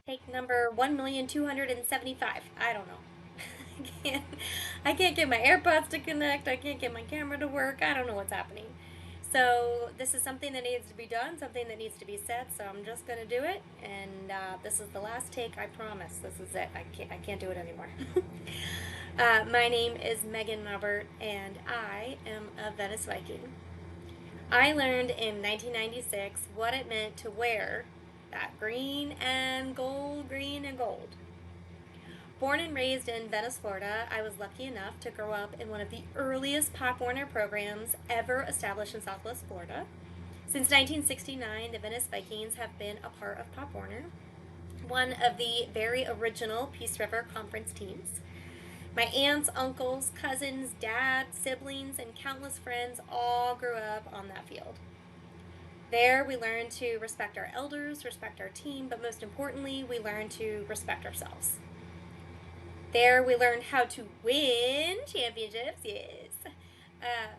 Take number 1,275,000. I don't know. I can't get my AirPods to connect. I can't get my camera to work. I don't know what's happening. So this is something that needs to be done, something that needs to be said. So I'm just gonna do it, and this is the last take. I promise. This is it. I can't do it anymore. My name is Megan Robert, and I am a Venice Viking. I learned in 1996 what it meant to wear that green and gold. Born and raised in Venice, Florida, I was lucky enough to grow up in one of the earliest Pop Warner programs ever established in Southwest Florida. Since 1969, the Venice Vikings have been a part of Pop Warner, one of the very original Peace River Conference teams. My aunts, uncles, cousins, dad, siblings, and countless friends all grew up on that field. There, we learned to respect our elders, respect our team, but most importantly, we learned to respect ourselves. There, we learned how to win championships, yes.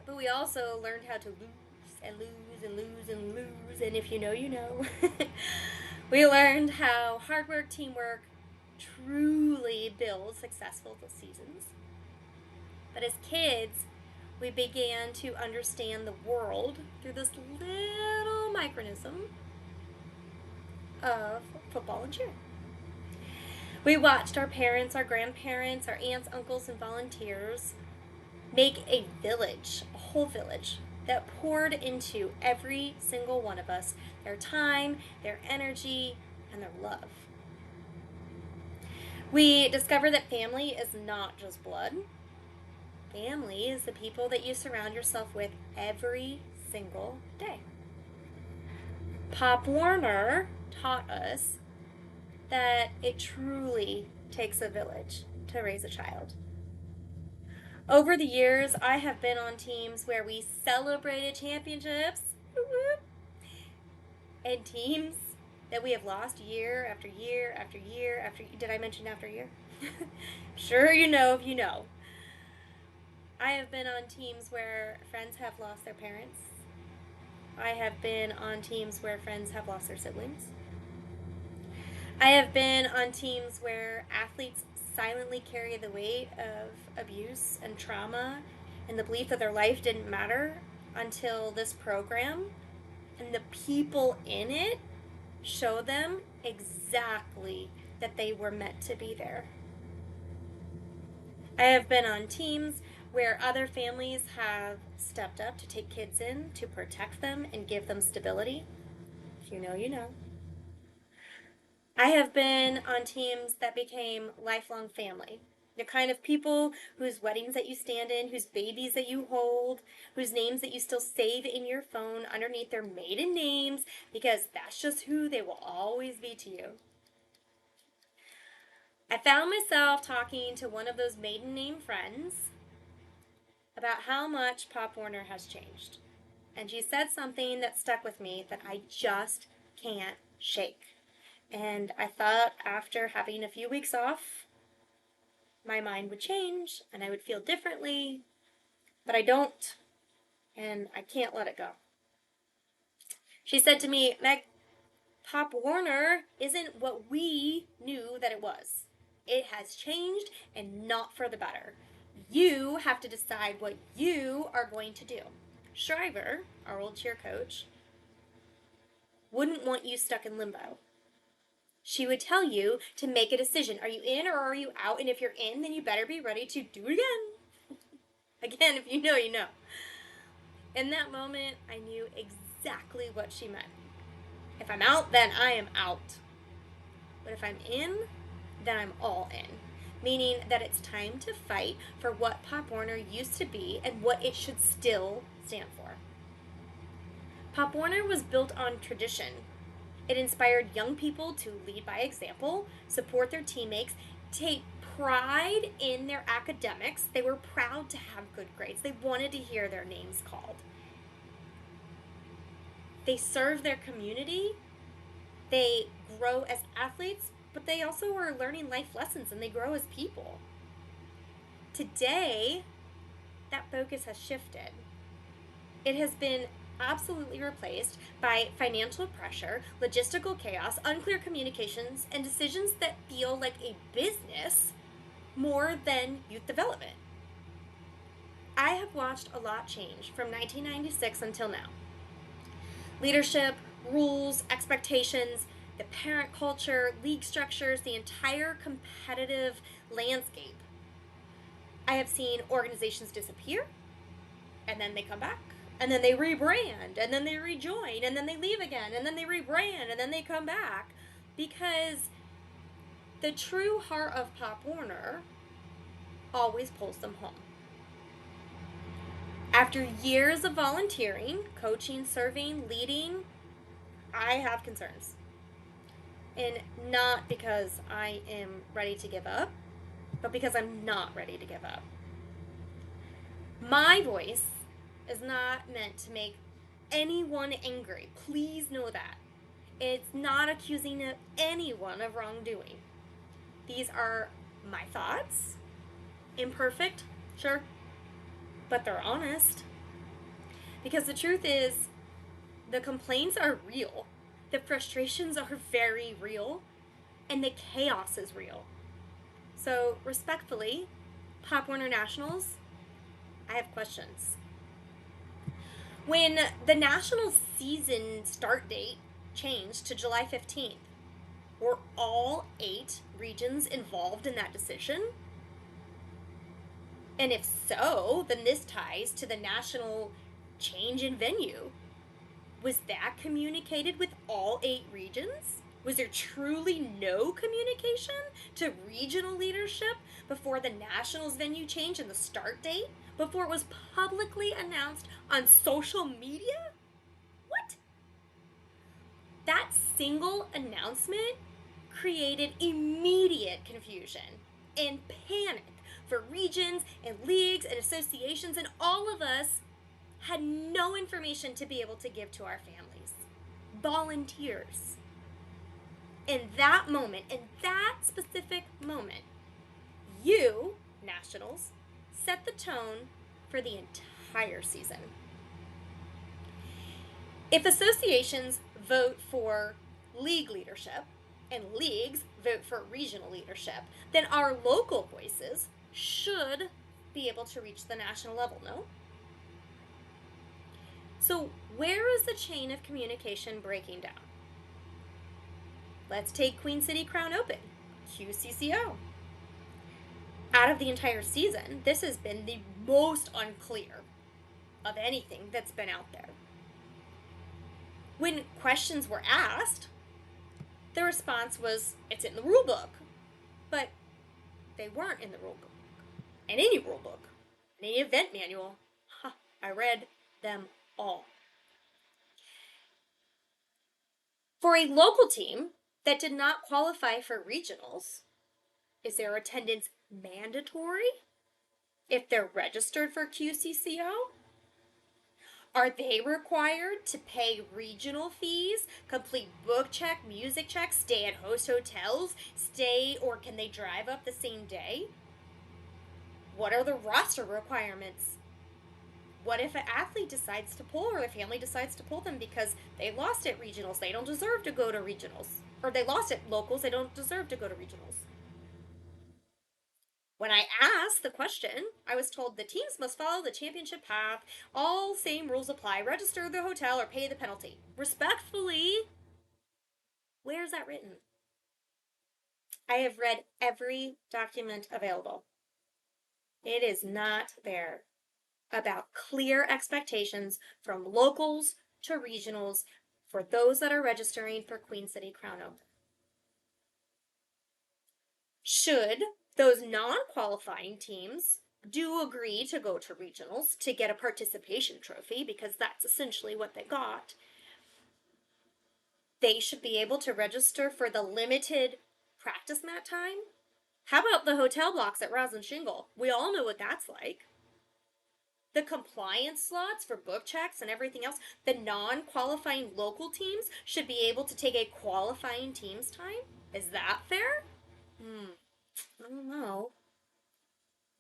But we also learned how to lose and lose and lose and lose, and if you know, you know. We learned how hard work, teamwork truly builds successful seasons. But as kids, we began to understand the world through this little micronism of football and cheer. We watched our parents, our grandparents, our aunts, uncles, and volunteers make a village, a whole village, that poured into every single one of us their time, their energy, and their love. We discovered that family is not just blood. Family is the people that you surround yourself with every single day. Pop Warner taught us that it truly takes a village to raise a child. Over the years, I have been on teams where we celebrated championships and teams that we have lost year after year after year after. Did I mention after year? Sure, you know if you know. I have been on teams where friends have lost their parents. I have been on teams where friends have lost their siblings. I have been on teams where athletes silently carry the weight of abuse and trauma and the belief that their life didn't matter until this program and the people in it show them exactly that they were meant to be there. I have been on teams where other families have stepped up to take kids in to protect them and give them stability. If you know, you know. I have been on teams that became lifelong family. The kind of people whose weddings that you stand in, whose babies that you hold, whose names that you still save in your phone underneath their maiden names because that's just who they will always be to you. I found myself talking to one of those maiden name friends about how much Pop Warner has changed. And she said something that stuck with me that I just can't shake. And I thought after having a few weeks off, my mind would change and I would feel differently, but I don't, and I can't let it go. She said to me, Meg, Pop Warner isn't what we knew that it was. It has changed and not for the better. You have to decide what you are going to do. Shriver, our old cheer coach, wouldn't want you stuck in limbo. She would tell you to make a decision. Are you in or are you out? And if you're in, then you better be ready to do it again. Again, if you know, you know. In that moment, I knew exactly what she meant. If I'm out, then I am out. But if I'm in, then I'm all in. Meaning that it's time to fight for what Pop Warner used to be and what it should still stand for. Pop Warner was built on tradition. It inspired young people to lead by example, support their teammates, take pride in their academics. They were proud to have good grades. They wanted to hear their names called. They serve their community. They grow as athletes, but they also are learning life lessons and they grow as people. Today, that focus has shifted. It has been absolutely replaced by financial pressure, logistical chaos, unclear communications, and decisions that feel like a business more than youth development. I have watched a lot change from 1996 until now. Leadership, rules, expectations, the parent culture, league structures, the entire competitive landscape. I have seen organizations disappear, and then they come back, and then they rebrand, and then they rejoin, and then they leave again, and then they rebrand, and then they come back, because the true heart of Pop Warner always pulls them home. After years of volunteering, coaching, serving, leading, I have concerns. And not because I am ready to give up, but because I'm not ready to give up. My voice is not meant to make anyone angry. Please know that. It's not accusing anyone of wrongdoing. These are my thoughts. Imperfect, sure, but they're honest. Because the truth is, the complaints are real, the frustrations are very real, and the chaos is real. So, respectfully, Pop Warner Nationals, I have questions. When the national season start date changed to July 15th, were all 8 regions involved in that decision? And if so, then this ties to the national change in venue. Was that communicated with all 8 regions? Was there truly no communication to regional leadership before the Nationals venue change and the start date? Before it was publicly announced on social media? What? That single announcement created immediate confusion and panic for regions and leagues and associations, and all of us had no information to be able to give to our families. Volunteers. In that moment, in that specific moment, you, Nationals, set the tone for the entire season. If associations vote for league leadership and leagues vote for regional leadership, then our local voices should be able to reach the national level, no? So, where is the chain of communication breaking down? Let's take Queen City Crown Open, QCCO. Out of the entire season, this has been the most unclear of anything that's been out there. When questions were asked, the response was, it's in the rule book. But they weren't in the rule book. In any rule book, in any event manual, I read them all. For a local team that did not qualify for regionals, is their attendance mandatory if they're registered for QCCO? Are they required to pay regional fees, complete book check, music check, stay at host hotels, stay, or can they drive up the same day? What are the roster requirements? What if an athlete decides to pull, or a family decides to pull them because they lost at regionals? They don't deserve to go to regionals. Or they lost at locals, they don't deserve to go to regionals. When I asked the question, I was told the teams must follow the championship path. All same rules apply. Register the hotel or pay the penalty. Respectfully, where's that written? I have read every document available. It is not there about clear expectations from locals to regionals for those that are registering for Queen City Crown Open. Should those non-qualifying teams do agree to go to regionals to get a participation trophy, because that's essentially what they got, they should be able to register for the limited practice mat time. How about the hotel blocks at Rosin Shingle? We all know what that's like. The compliance slots for book checks and everything else, the non-qualifying local teams should be able to take a qualifying team's time? Is that fair? I don't know.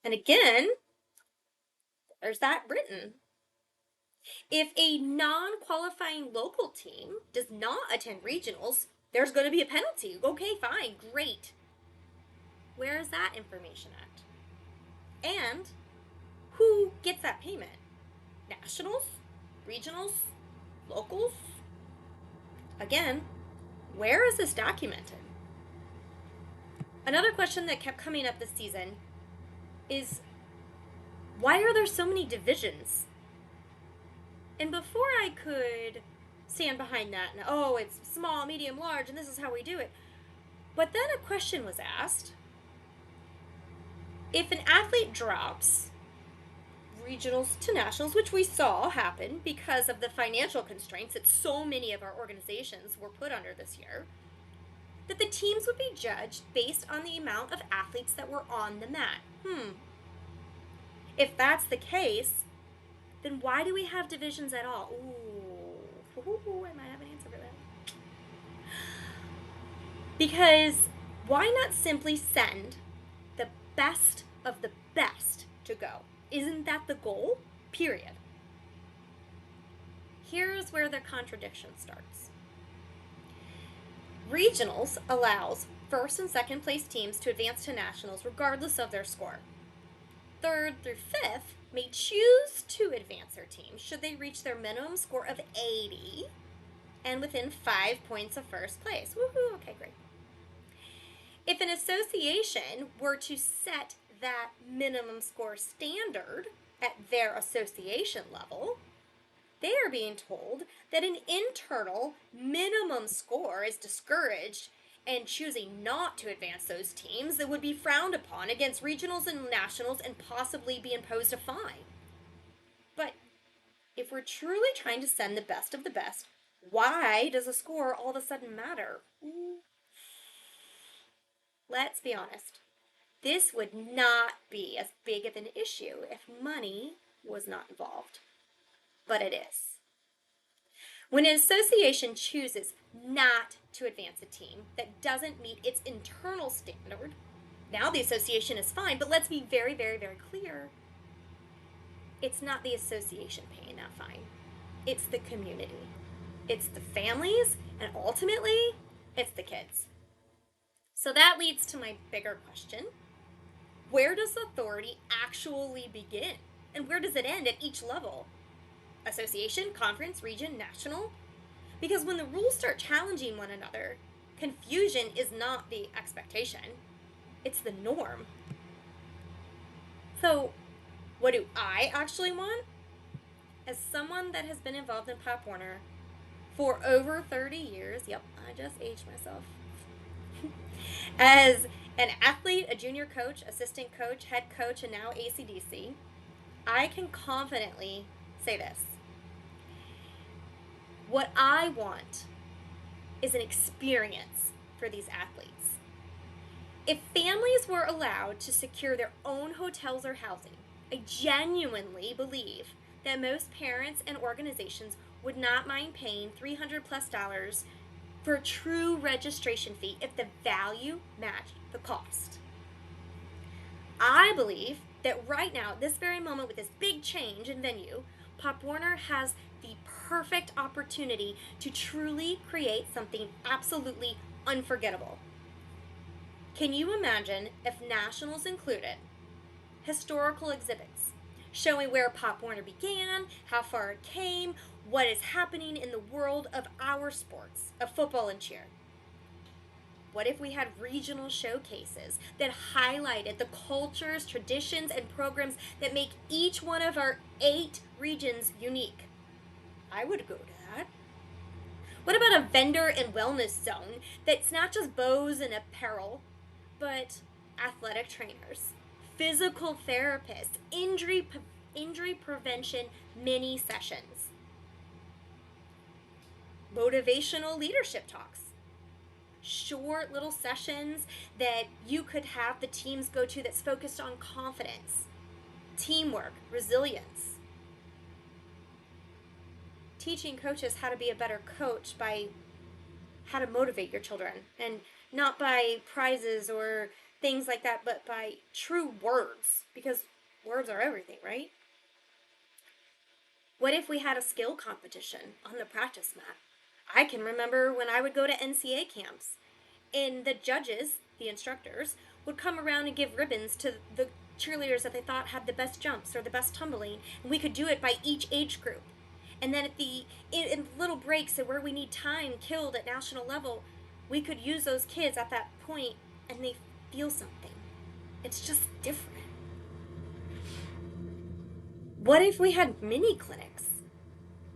And again, there's that written. If a non-qualifying local team does not attend regionals, there's going to be a penalty. Okay, fine, great. Where is that information at? And who gets that payment? Nationals? Regionals? Locals? Again, where is this documented? Another question that kept coming up this season is, why are there so many divisions? And before I could stand behind that and, oh, it's small, medium, large, and this is how we do it. But then a question was asked. If an athlete drops regionals to nationals, which we saw happen because of the financial constraints that so many of our organizations were put under this year, that the teams would be judged based on the amount of athletes that were on the mat. If that's the case, then why do we have divisions at all? Ooh, I might have an answer for that. Because why not simply send the best of the best to go? Isn't that the goal? Period. Here's where the contradiction starts. Regionals allows first and second place teams to advance to nationals regardless of their score. Third through fifth may choose to advance their team should they reach their minimum score of 80 and within 5 points of first place. Woohoo, okay, great. If an association were to set that minimum score standard at their association level, they are being told that an internal minimum score is discouraged and choosing not to advance those teams that would be frowned upon against regionals and nationals and possibly be imposed a fine. But if we're truly trying to send the best of the best, why does a score all of a sudden matter? Let's be honest. This would not be as big of an issue if money was not involved. But it is. When an association chooses not to advance a team that doesn't meet its internal standard, now the association is fine, but let's be very, very, very clear. It's not the association paying that fine. It's the community. It's the families, and ultimately, it's the kids. So that leads to my bigger question. Where does authority actually begin? And where does it end at each level? Association, conference, region, national? Because when the rules start challenging one another, confusion is not the expectation, it's the norm. So, what do I actually want? As someone that has been involved in Pop Warner for over 30 years, yep, I just aged myself. As an athlete, a junior coach, assistant coach, head coach, and now ACDC, I can confidently say this. What I want is an experience for these athletes. If families were allowed to secure their own hotels or housing, I genuinely believe that most parents and organizations would not mind paying $300+ for a true registration fee if the value matched the cost. I believe that right now, this very moment, with this big change in venue, Pop Warner has the perfect opportunity to truly create something absolutely unforgettable. Can you imagine if nationals included historical exhibits showing where Pop Warner began, how far it came, what is happening in the world of our sports, of football and cheer? What if we had regional showcases that highlighted the cultures, traditions, and programs that make each one of our 8 regions unique? I would go to that. What about a vendor and wellness zone that's not just bows and apparel, but athletic trainers, physical therapists, injury prevention mini sessions, motivational leadership talks, short little sessions that you could have the teams go to that's focused on confidence, teamwork, resilience. Teaching coaches how to be a better coach by how to motivate your children, and not by prizes or things like that, but by true words, because words are everything, right? What if we had a skill competition on the practice mat? I can remember when I would go to NCA camps, and the judges, the instructors, would come around and give ribbons to the cheerleaders that they thought had the best jumps or the best tumbling, and we could do it by each age group. And then in little breaks where we need time killed at national level, we could use those kids at that point, and they feel something. It's just different. What if we had mini clinics?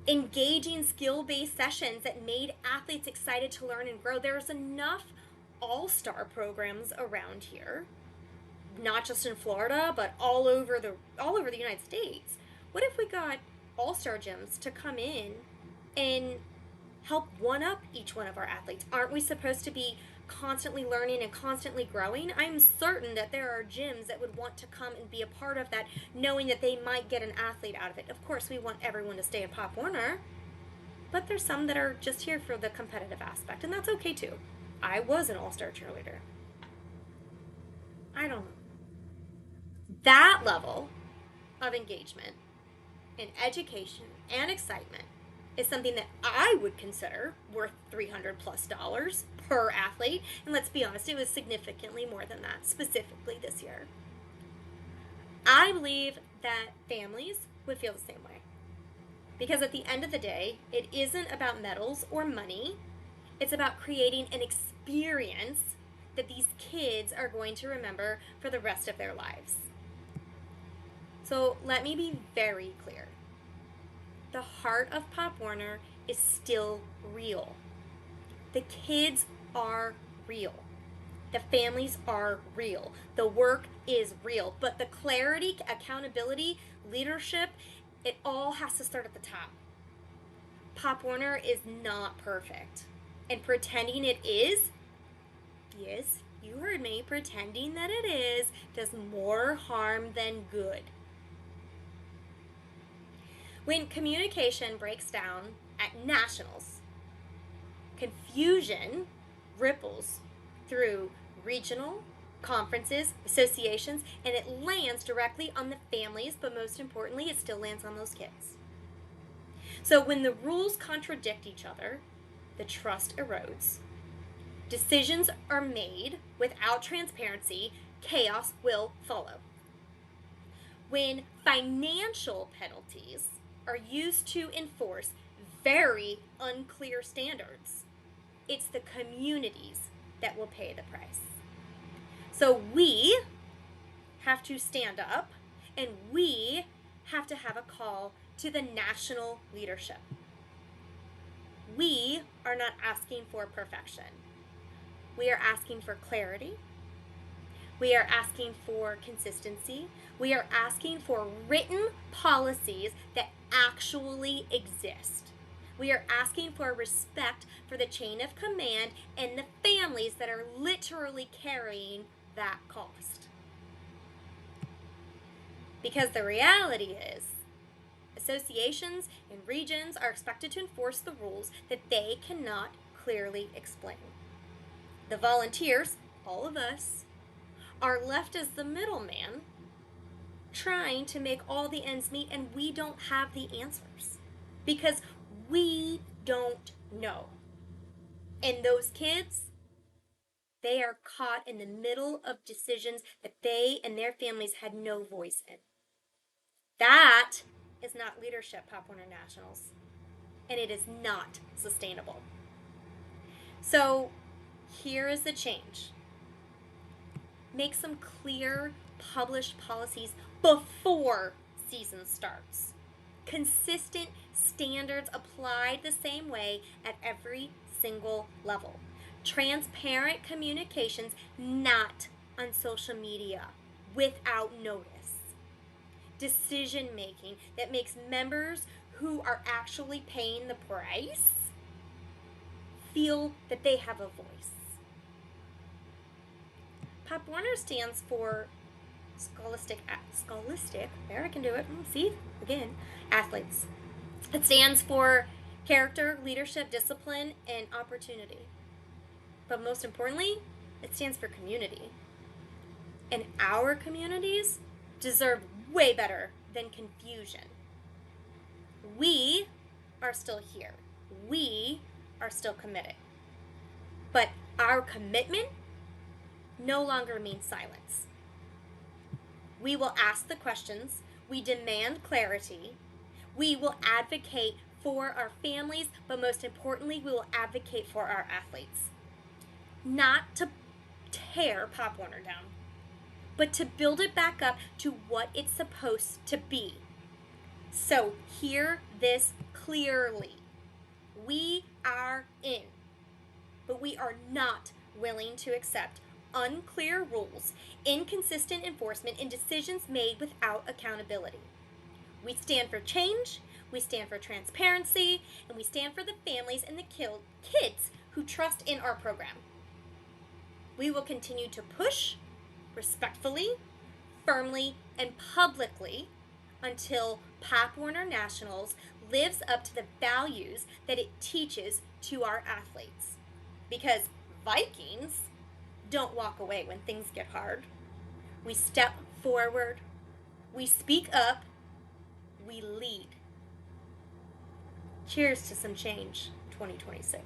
Engaging skill-based sessions that made athletes excited to learn and grow. There's enough all-star programs around here, not just in Florida, but all over the United States. What if we got all-star gyms to come in and help one up each one of our athletes? Aren't we supposed to be constantly learning and constantly growing? I'm certain that there are gyms that would want to come and be a part of that, knowing that they might get an athlete out of it. Of course, we want everyone to stay in Pop Warner, but there's some that are just here for the competitive aspect, and that's okay too. I was an all-star cheerleader. I don't know. That level of engagement and education and excitement is something that I would consider worth $300+ per athlete. And let's be honest, it was significantly more than that, specifically this year. I believe that families would feel the same way. Because at the end of the day, it isn't about medals or money. It's about creating an experience that these kids are going to remember for the rest of their lives. So let me be very clear. The heart of Pop Warner is still real. The kids are real. The families are real. The work is real. But the clarity, accountability, leadership, it all has to start at the top. Pop Warner is not perfect. And pretending it is, yes, you heard me, pretending that it is, does more harm than good. When communication breaks down at nationals, confusion ripples through regional conferences, associations, and it lands directly on the families, but most importantly, it still lands on those kids. So when the rules contradict each other, the trust erodes. Decisions are made without transparency, chaos will follow. When financial penalties are used to enforce very unclear standards, it's the communities that will pay the price. So we have to stand up, and we have to have a call to the national leadership. We are not asking for perfection. We are asking for clarity. We are asking for consistency. We are asking for written policies that actually exist. We are asking for respect for the chain of command and the families that are literally carrying that cost. Because the reality is, associations and regions are expected to enforce the rules that they cannot clearly explain. The volunteers, all of us, are left as the middleman, trying to make all the ends meet, and we don't have the answers because we don't know. And those kids, they are caught in the middle of decisions that they and their families had no voice in. That is not leadership, Pop Warner Nationals, and it is not sustainable. So here is the change. Make some clear, published policies before season starts. Consistent standards applied the same way at every single level. Transparent communications, not on social media, without notice. Decision making that makes members who are actually paying the price feel that they have a voice. Pop Warner stands for scholastic, there I can do it, see, again, athletes. It stands for character, leadership, discipline, and opportunity. But most importantly, it stands for community. And our communities deserve way better than confusion. We are still here. We are still committed. But our commitment no longer means silence. We will ask the questions. We demand clarity. We will advocate for our families, but most importantly, we will advocate for our athletes. Not to tear Pop Warner down, but to build it back up to what it's supposed to be. So hear this clearly. We are in, but we are not willing to accept unclear rules, inconsistent enforcement, and decisions made without accountability. We stand for change, we stand for transparency, and we stand for the families and the kids who trust in our program. We will continue to push respectfully, firmly, and publicly until Pop Warner Nationals lives up to the values that it teaches to our athletes. Because Vikings don't walk away when things get hard. We step forward, we speak up, we lead. Cheers to some change, 2026.